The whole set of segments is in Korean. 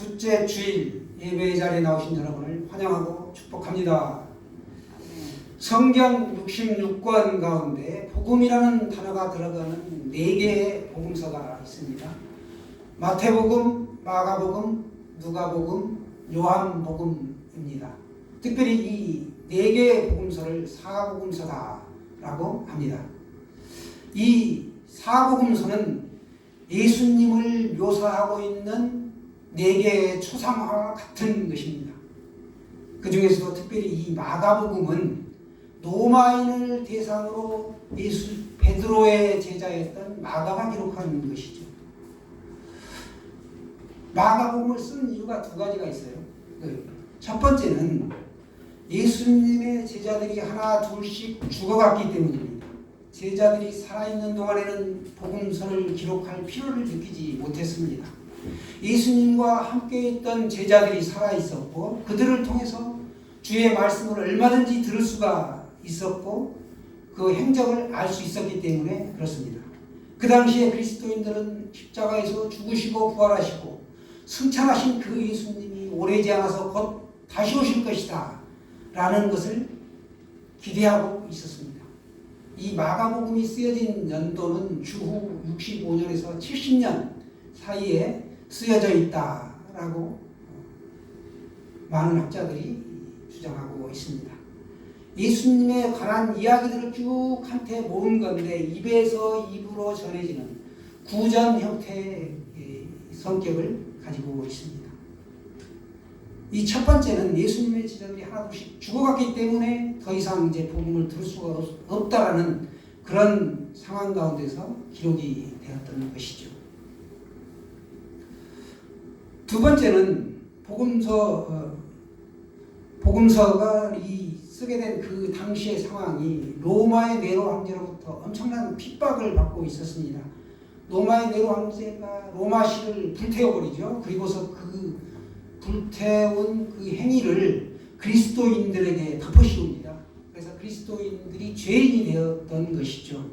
둘째 주일 예배의 자리에 나오신 여러분을 환영하고 축복합니다. 성경 66권 가운데 복음이라는 단어가 들어가는 4개의 복음서가 있습니다. 마태복음, 마가복음, 누가복음, 요한복음입니다. 특별히 이 4개의 복음서를 사복음서다라고 합니다. 이 사복음서는 예수님을 묘사하고 있는 4개의 초상화와 같은 것입니다. 그 중에서도 특별히 이 마가복음은 로마인을 대상으로 베드로의 제자였던 마가가 기록한 것이죠. 마가복음을 쓴 이유가 2가지가 있어요. 첫 번째는 예수님의 제자들이 하나 둘씩 죽어갔기 때문입니다. 제자들이 살아있는 동안에는 복음서를 기록할 필요를 느끼지 못했습니다. 예수님과 함께 있던 제자들이 살아있었고 그들을 통해서 주의 말씀을 얼마든지 들을 수가 있었고 그 행적을 알 수 있었기 때문에 그렇습니다. 그 당시에 그리스도인들은 십자가에서 죽으시고 부활하시고 승천하신 그 예수님이 오래지 않아서 곧 다시 오실 것이다 라는 것을 기대하고 있었습니다. 이 마가복음이 쓰여진 연도는 주후 65년에서 70년 사이에 쓰여져 있다라고 많은 학자들이 주장하고 있습니다. 예수님에 관한 이야기들을 쭉 한테 모은 건데 입에서 입으로 전해지는 구전 형태의 성격을 가지고 있습니다. 이 첫 번째는 예수님의 제자들이 하나둘씩 죽어갔기 때문에 더 이상 이제 복음을 들을 수가 없다라는 그런 상황 가운데서 기록이 되었던 것이죠. 두 번째는 복음서가 쓰게 된 그 당시의 상황이 로마의 네로 황제로부터 엄청난 핍박을 받고 있었습니다. 로마의 네로 황제가 로마시를 불태워버리죠. 그리고서 그 불태운 그 행위를 그리스도인들에게 덮어씌웁니다. 그래서 그리스도인들이 죄인이 되었던 것이죠.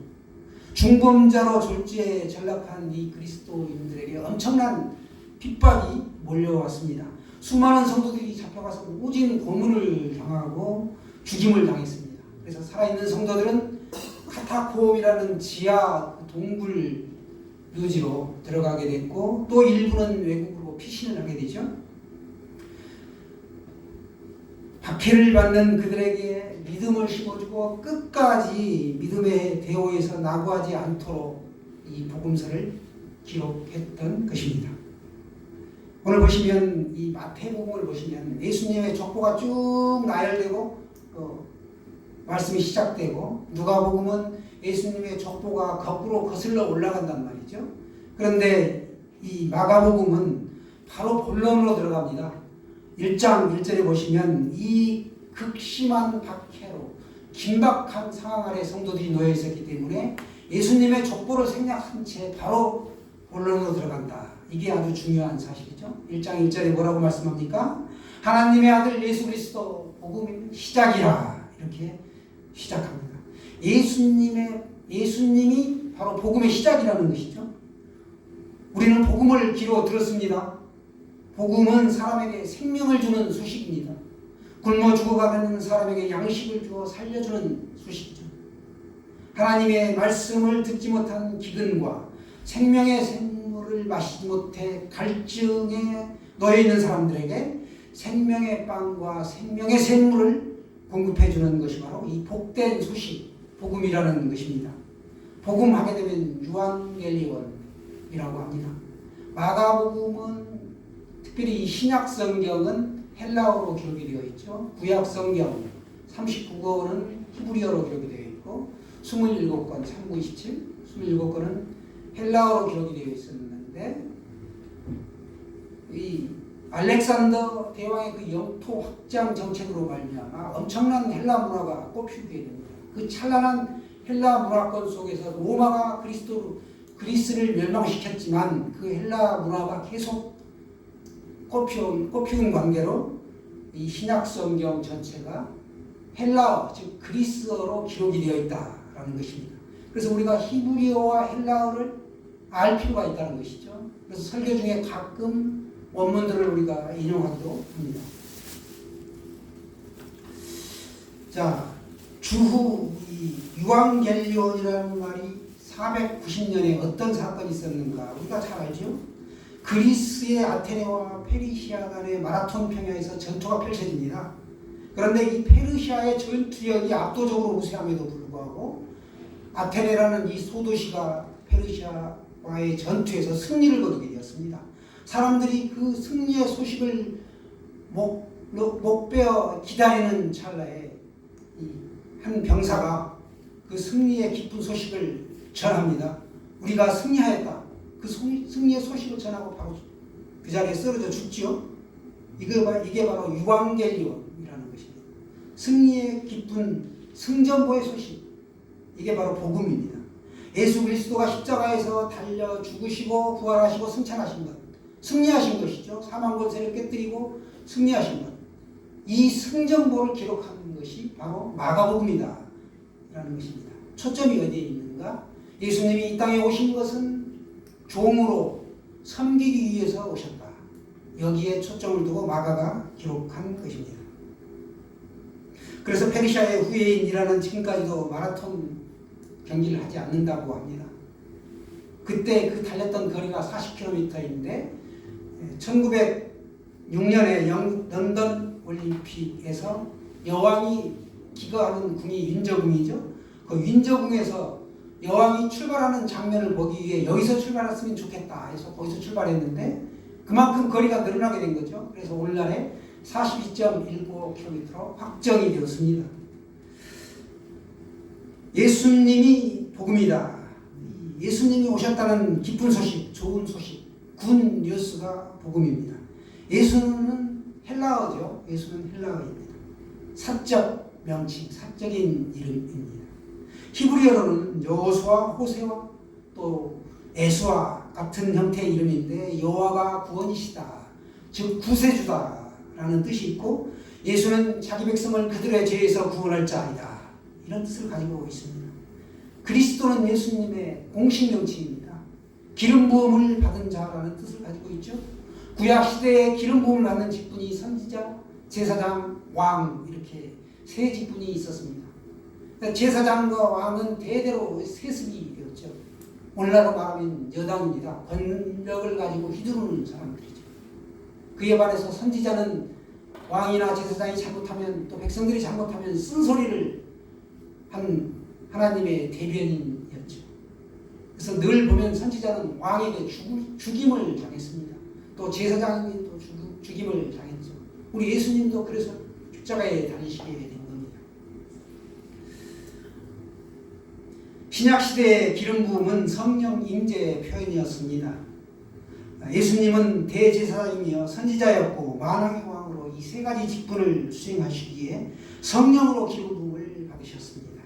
중범자로 졸지에 전락한 이 그리스도인들에게 엄청난 핍박이 몰려왔습니다. 수많은 성도들이 잡혀가서 오진 고문을 당하고 죽임을 당했습니다. 그래서 살아있는 성도들은 카타콤이라는 지하 동굴 묘지로 들어가게 됐고 또 일부는 외국으로 피신을 하게 되죠. 박해를 받는 그들에게 믿음을 심어주고 끝까지 믿음의 대오에서 낙오하지 않도록 이 복음서를 기록했던 것입니다. 오늘 보시면 이 마태복음을 보시면 예수님의 족보가 쭉 나열되고 말씀이 시작되고 누가복음은 예수님의 족보가 거꾸로 거슬러 올라간단 말이죠. 그런데 이 마가복음은 바로 본론으로 들어갑니다. 1장 1절에 보시면 이 극심한 박해로 긴박한 상황 아래 성도들이 놓여 있었기 때문에 예수님의 족보를 생략한 채 바로 본론으로 들어간다. 이게 아주 중요한 사실이죠. 1장 1절에 뭐라고 말씀합니까? 하나님의 아들 예수 그리스도 복음의 시작이라 이렇게 시작합니다. 예수님이 바로 복음의 시작이라는 것이죠. 우리는 복음을 귀로 들었습니다. 복음은 사람에게 생명을 주는 소식입니다. 굶어 죽어가는 사람에게 양식을 주어 살려주는 소식이죠. 하나님의 말씀을 듣지 못한 기근과 생명의 샘물을 마시지 못해 갈증에 놓여 있는 사람들에게 생명의 빵과 생명의 샘물을 공급해 주는 것이 바로 이 복된 소식, 복음이라는 것입니다. 복음하게 되면 유앙겔리온이라고 합니다. 마가복음은 특별히 이 신약 성경은 헬라어로 기록이 되어 있죠. 구약 성경 39권은 히브리어로 기록이 되어 있고 27권, 참고 27, 27권은 헬라어로 기록이 되어 있었는데 이 알렉산더 대왕의 그 영토 확장 정책으로 말미암아 엄청난 헬라 문화가 꽃피우게 됩니다. 그 찬란한 헬라 문화권 속에서 로마가 그리스를 멸망시켰지만 그 헬라 문화가 계속 꽃피운 관계로 이 신약 성경 전체가 헬라어, 즉 그리스어로 기록이 되어 있다라는 것입니다. 그래서 우리가 히브리어와 헬라어를 알 필요가 있다는 것이죠. 그래서 설교 중에 가끔 원문들을 우리가 인용하기도 합니다. 자, 주후 이 유앙겔리온이라는 말이 490년에 어떤 사건이 있었는가 우리가 잘 알죠. 그리스의 아테네와 페르시아 간의 마라톤 평야에서 전투가 펼쳐집니다. 그런데 이 페르시아의 전투력이 압도적으로 우세함에도 불구하고 아테네라는 이 소도시가 페르시아와의 전투에서 승리를 거두게 되었습니다. 사람들이 그 승리의 소식을 목베어 기다리는 찰나에 한 병사가 그 승리의 기쁜 소식을 전합니다. 우리가 승리하였다. 그 승리의 소식을 전하고 바로 그 자리에 쓰러져 죽지요. 이게 바로 유앙겔리온이라는 것입니다. 승리의 기쁜 승전보의 소식. 이게 바로 복음입니다. 예수 그리스도가 십자가에서 달려 죽으시고 부활하시고 승천하신 것. 승리하신 것이죠. 사망 권세를 깨뜨리고 승리하신 것. 이 승전보를 기록하는 것이 바로 마가복음이다 라는 것입니다. 초점이 어디에 있는가? 예수님이 이 땅에 오신 것은 종으로 섬기기 위해서 오셨다. 여기에 초점을 두고 마가가 기록한 것입니다. 그래서 페르시아의 후예인이라는 지금까지도 마라톤 경기를 하지 않는다고 합니다. 그때 그 달렸던 거리가 40km인데 1906년에 영국 런던 올림픽에서 여왕이 기거하는 궁이 윈저궁이죠. 그 윈저궁에서 여왕이 출발하는 장면을 보기 위해 여기서 출발했으면 좋겠다 해서 거기서 출발했는데 그만큼 거리가 늘어나게 된 거죠. 그래서 오늘날에 42.19km로 확정이 되었습니다. 예수님이 복음이다. 예수님이 오셨다는 기쁜 소식, 좋은 소식, 군 뉴스가 복음입니다. 예수는 헬라어죠. 예수는 헬라어입니다. 사적 명칭, 사적인 이름입니다. 히브리어로는 여호수아, 호세와 또 에수아 같은 형태의 이름인데 여호와가 구원이시다. 즉 구세주다라는 뜻이 있고 예수는 자기 백성을 그들의 죄에서 구원할 자이다. 이런 뜻을 가지고 있습니다. 그리스도는 예수님의 공식 명칭입니다. 기름 부음을 받은 자라는 뜻을 가지고 있죠. 구약 시대에 기름 부음을 받는 직분이 선지자, 제사장, 왕 이렇게 세 직분이 있었습니다. 제사장과 왕은 대대로 세습이 되었죠. 오늘날로 말하면 여당입니다. 권력을 가지고 휘두르는 사람들이죠. 그에 반해서 선지자는 왕이나 제사장이 잘못하면 또 백성들이 잘못하면 쓴소리를 한 하나님의 대변인이었죠. 그래서 늘 보면 선지자는 왕에게 죽임을 당했습니다. 또 제사장이 또 죽임을 당했죠. 우리 예수님도 그래서 십자가에 달리시게 된 겁니다. 신약시대의 기름 부음은 성령 임재의 표현이었습니다. 예수님은 대제사장이며 선지자였고 만왕의 왕으로 이 세 가지 직분을 수행하시기에 성령으로 기름 부음을 받으셨습니다.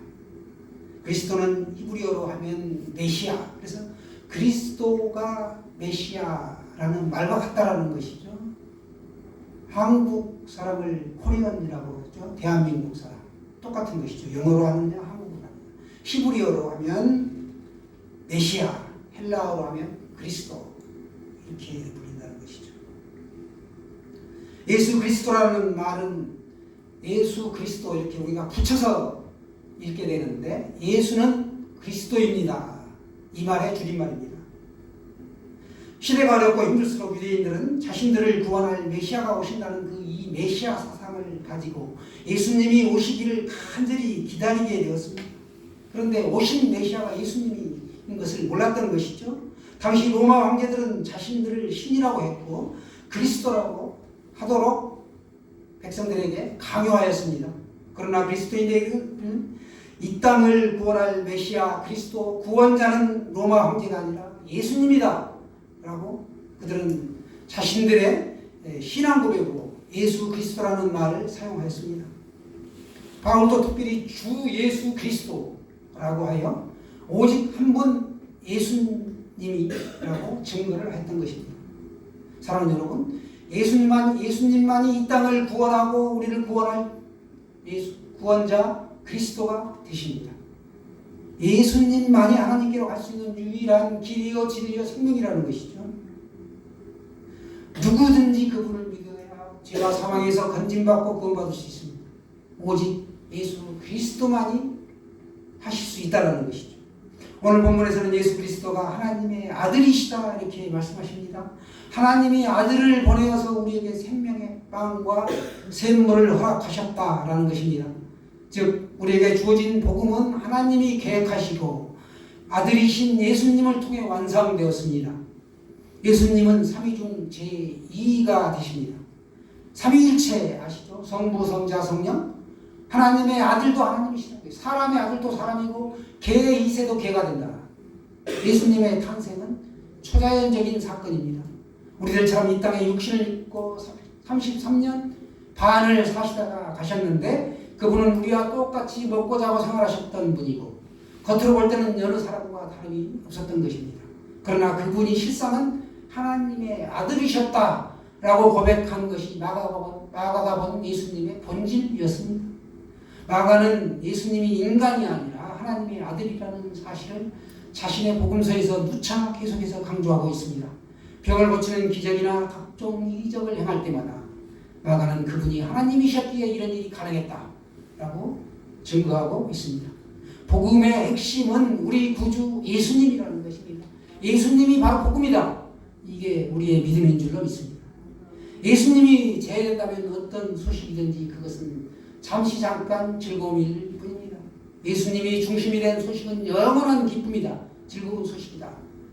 그리스도는 히브리어로 하면 메시아. 그래서 그리스도가 메시아라는 말과 같다라는 것이죠. 한국 사람을 코리안이라고 그러죠. 대한민국 사람. 똑같은 것이죠. 영어로 하느냐 한국어로 하느냐. 히브리어로 하면 메시아, 헬라어로 하면 그리스도 이렇게 불린다는 것이죠. 예수 그리스도라는 말은 예수 그리스도 이렇게 우리가 붙여서 읽게 되는데 예수는 그리스도입니다. 이 말의 줄임말입니다. 시대가 어렵고 힘들수록 유대인들은 자신들을 구원할 메시아가 오신다는 그 이 메시아 사상을 가지고 예수님이 오시기를 간절히 기다리게 되었습니다. 그런데 오신 메시아가 예수님인 것을 몰랐던 것이죠. 당시 로마 황제들은 자신들을 신이라고 했고 그리스도라고 하도록 백성들에게 강요하였습니다. 그러나 그리스도인들은 이 땅을 구원할 메시아 그리스도 구원자는 로마 황제가 아니라 예수님이다 라고 그들은 자신들의 신앙 고백으로 예수 그리스도라는 말을 사용하였습니다. 바울도 특별히 주 예수 그리스도라고 하여 오직 한 분 예수님이라고 증거를 했던 것입니다. 사랑하는 여러분, 예수님만이 이 땅을 구원하고 우리를 구원할 구원자 그리스도가 되십니다. 예수님만이 하나님께로 갈 수 있는 유일한 길이요 진리요 생명이라는 것이죠. 누구든지 그분을 믿어야 죄와 사망에서 건짐받고 구원받을 수 있습니다. 오직 예수 그리스도만이 하실 수 있다는 것이죠. 오늘 본문에서는 예수 그리스도가 하나님의 아들이시다 이렇게 말씀하십니다. 하나님이 아들을 보내어서 우리에게 생명의 빵과 샘물을 허락하셨다라는 것입니다. 즉 우리에게 주어진 복음은 하나님이 계획하시고 아들이신 예수님을 통해 완성되었습니다. 예수님은 삼위중 제2가 되십니다. 삼위일체 아시죠? 성부, 성자, 성령. 하나님의 아들도 하나님이시다. 사람의 아들도 사람이고 개의 이세도 개가 된다. 예수님의 탄생은 초자연적인 사건입니다. 우리들처럼 이 땅에 육신을 입고 33년 반을 사시다가 가셨는데 그분은 우리와 똑같이 먹고 자고 생활하셨던 분이고 겉으로 볼 때는 여러 사람과 다름이 없었던 것입니다. 그러나 그분이 실상은 하나님의 아들이셨다라고 고백한 것이 마가가 본 예수님의 본질이었습니다. 마가는 예수님이 인간이 아니라 하나님의 아들이라는 사실을 자신의 복음서에서 누차 계속해서 강조하고 있습니다. 병을 고치는 기적이나 각종 이적을 행할 때마다 마가는 그분이 하나님이셨기에 이런 일이 가능했다라고 증거하고 있습니다. 복음의 핵심은 우리 구주 예수님이라는 것입니다. 예수님이 바로 복음이다. 이게 우리의 믿음인 줄로 믿습니다. 예수님이 제외된다면 어떤 소식이든지 그것은 잠시 잠깐 즐거움일 뿐입니다. 예수님이 중심이 된 소식은 영원한 기쁨이다. 즐거운 소식이다.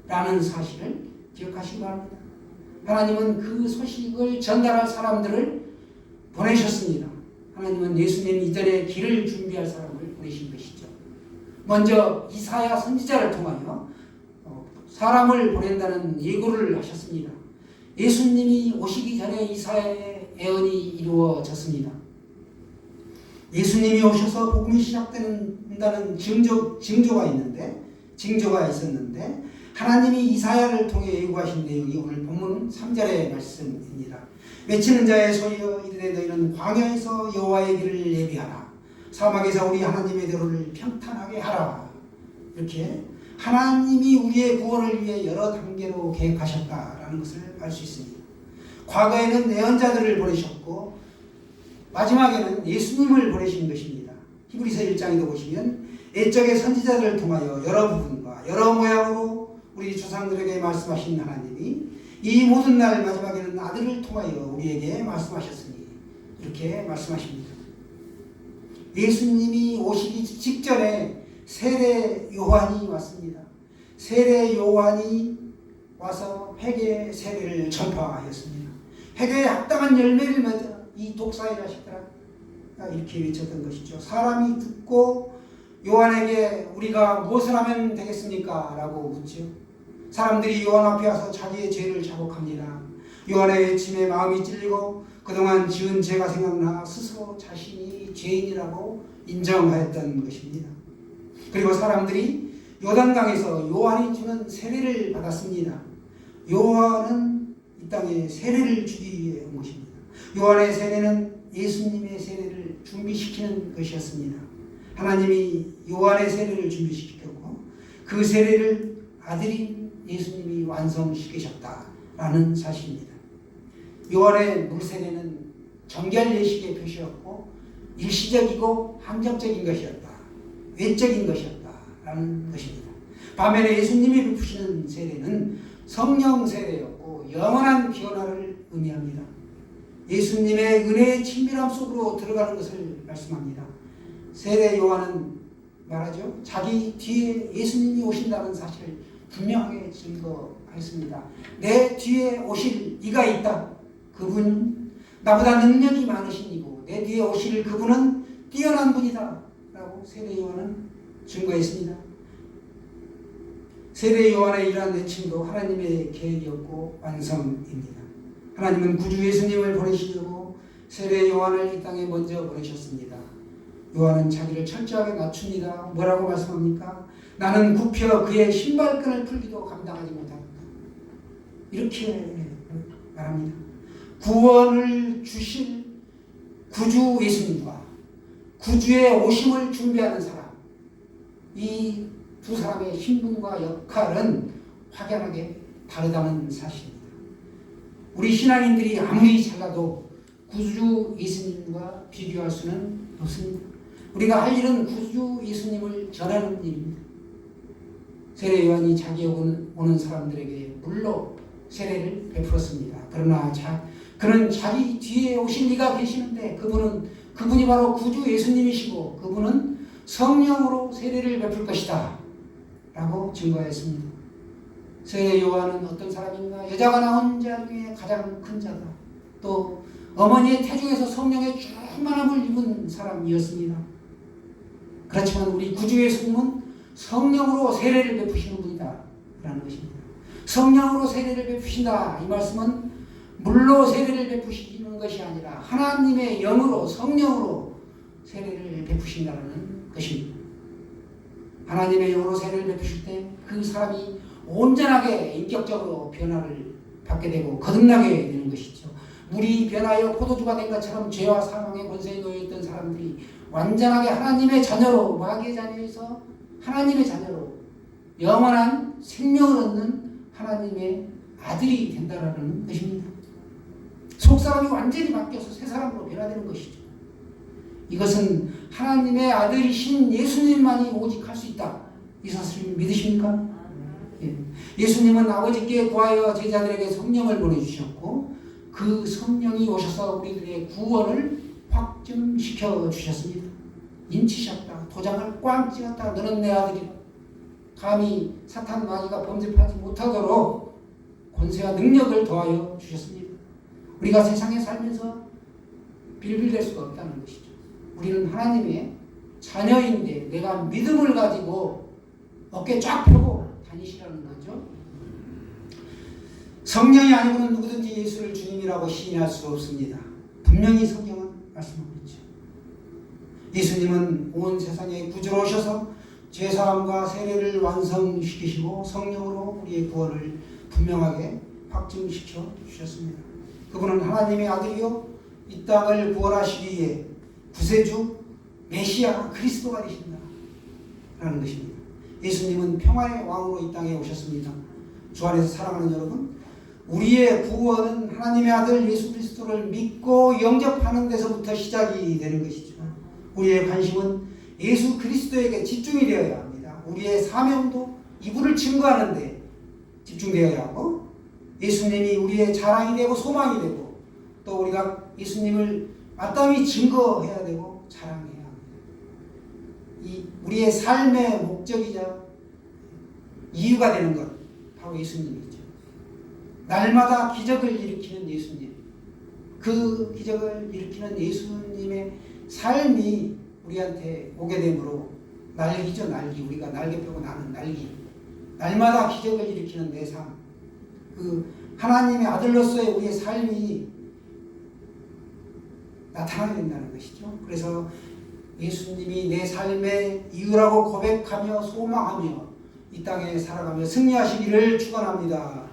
라는 사실을 기억하시기 바랍니다. 하나님은 그 소식을 전달할 사람들을 보내셨습니다. 하나님은 예수님 이전에 길을 준비할 사람을 보내신 것이죠. 먼저 이사야 선지자를 통하여 사람을 보낸다는 예고를 하셨습니다. 예수님이 오시기 전에 이사야의 예언이 이루어졌습니다. 예수님이 오셔서 복음이 시작된다는 징조가 있었는데 하나님이 이사야를 통해 예고하신 내용이 오늘 본문 3절의 말씀입니다. 외치는 자의 소리여 이르되 너희는 광야에서 여호와의 길을 예비하라. 사막에서 우리 하나님의 도를 평탄하게 하라. 이렇게 하나님이 우리의 구원을 위해 여러 단계로 계획하셨다라는 것을 알 수 있습니다. 과거에는 예언자들을 보내셨고 마지막에는 예수님을 보내신 것입니다. 히브리서 1장에도 보시면 옛적의 선지자들을 통하여 여러 부분과 여러 모양으로 우리 조상들에게 말씀하신 하나님이 이 모든 날 마지막에는 아들을 통하여 우리에게 말씀하셨으니 이렇게 말씀하십니다. 예수님이 오시기 직전에 세례 요한이 왔습니다. 세례 요한이 와서 회개의 세례를 전파하였습니다. 회개에 합당한 열매를 맺어 이 독사의 자식들아 이렇게 외쳤던 것이죠. 사람이 듣고 요한에게 우리가 무엇을 하면 되겠습니까? 라고 묻죠. 사람들이 요한 앞에 와서 자기의 죄를 자복합니다. 요한의 외침에 마음이 찔리고 그동안 지은 죄가 생각나 스스로 자신이 죄인이라고 인정하였던 것입니다. 그리고 사람들이 요단강에서 요한이 주는 세례를 받았습니다. 요한은 이 땅에 세례를 주기 위해 온 것입니다. 요한의 세례는 예수님의 세례를 준비시키는 것이었습니다. 하나님이 요한의 세례를 준비시켰고 그 세례를 아들인 예수님이 완성시키셨다라는 사실입니다. 요한의 물세례는 정결 예식의 표시였고 일시적이고 한정적인 것이었다. 외적인 것이었다라는 것입니다. 반면에 예수님이 베푸시는 세례는 성령 세례였고 영원한 변화를 의미합니다. 예수님의 은혜의 친밀함 속으로 들어가는 것을 말씀합니다. 세례 요한은 말하죠. 자기 뒤에 예수님이 오신다는 사실을 분명하게 증거했습니다. 내 뒤에 오실 이가 있다. 그분 나보다 능력이 많으신 이고 내 뒤에 오실 그분은 뛰어난 분이다. 라고 세례 요한은 증거했습니다. 세례 요한의 이러한 외침도 하나님의 계획이었고 완성입니다. 하나님은 구주 예수님을 보내시려고 세례 요한을 이 땅에 먼저 보내셨습니다. 요한은 자기를 철저하게 낮춥니다. 뭐라고 말씀합니까? 나는 굽혀 그의 신발끈을 풀기도 감당하지 못합니다. 이렇게 말합니다. 구원을 주실 구주 예수님과 구주의 오심을 준비하는 사람, 이 두 사람의 신분과 역할은 확연하게 다르다는 사실입니다. 우리 신앙인들이 아무리 잘나도 구주 예수님과 비교할 수는 없습니다. 우리가 할 일은 구주 예수님을 전하는 일입니다. 세례 요한이 자기에 오는 사람들에게 물로 세례를 베풀었습니다. 그러나 그는 자기 뒤에 오실 이가 계시는데 그분이 바로 구주 예수님이시고 그분은 성령으로 세례를 베풀 것이다 라고 증거했습니다. 세례 요한은 어떤 사람인가? 여자가 낳은 자 중에 가장 큰 자다. 또 어머니의 태중에서 성령의 충만함을 입은 사람이었습니다. 그렇지만 우리 구주 예수님은 성령으로 세례를 베푸시는 분이다 라는 것입니다. 성령으로 세례를 베푸신다. 이 말씀은 물로 세례를 베푸시는 것이 아니라 하나님의 영으로 성령으로 세례를 베푸신다는 것입니다. 하나님의 영으로 세례를 베푸실 때 그 사람이 온전하게 인격적으로 변화를 받게 되고 거듭나게 되는 것이죠. 물이 변하여 포도주가 된 것처럼 죄와 사망의 권세에 놓여있던 사람들이 완전하게 하나님의 자녀로, 마귀의 자녀에서 하나님의 자녀로 영원한 생명을 얻는 하나님의 아들이 된다라는 것입니다. 속사람이 완전히 바뀌어서 새 사람으로 변화되는 것이죠. 이것은 하나님의 아들이신 예수님만이 오직 할 수 있다. 이 사실을 믿으십니까? 예수님은 아버지께 구하여 제자들에게 성령을 보내주셨고 그 성령이 오셔서 우리들의 구원을 확증시켜 주셨습니다. 인치셨다. 도장을 꽝 찍었다. 너는 내 아들이라. 감히 사탄 마귀가 범접하지 못하도록 권세와 능력을 더하여 주셨습니다. 우리가 세상에 살면서 빌빌댈 수가 없다는 것이죠. 우리는 하나님의 자녀인데 내가 믿음을 가지고 어깨 쫙 펴고 다니시라는 거죠. 성령이 아니고는 누구든지 예수를 주님이라고 시인할 수 없습니다. 분명히 성경은 말씀하고 있죠. 예수님은 온 세상에 구주로 오셔서 죄사함과 세례를 완성시키시고 성령으로 우리의 구원을 분명하게 확증시켜 주셨습니다. 그분은 하나님의 아들이요 이 땅을 구원하시기 위해 구세주 메시아 그리스도가 되신다 라는 것입니다. 예수님은 평화의 왕으로 이 땅에 오셨습니다. 주 안에서 사랑하는 여러분, 우리의 구원은 하나님의 아들 예수 그리스도를 믿고 영접하는 데서부터 시작이 되는 것이죠. 우리의 관심은 예수 그리스도에게 집중이 되어야 합니다. 우리의 사명도 이분을 증거하는 데 집중되어야 하고 예수님이 우리의 자랑이 되고 소망이 되고 또 우리가 예수님을 마땅히 증거해야 되고 자랑해야 합니다. 우리의 삶의 목적이자 이유가 되는 것 바로 예수님이죠. 날마다 기적을 일으키는 예수님, 그 기적을 일으키는 예수님의 삶이 우리한테 오게 되므로 날기죠. 날기. 우리가 날개 펴고 나는 날기. 날마다 기적을 일으키는 내 삶, 그 하나님의 아들로서의 우리의 삶이 나타나게 된다는 것이죠. 그래서 예수님이 내 삶의 이유라고 고백하며 소망하며 이 땅에 살아가며 승리하시기를 축원합니다.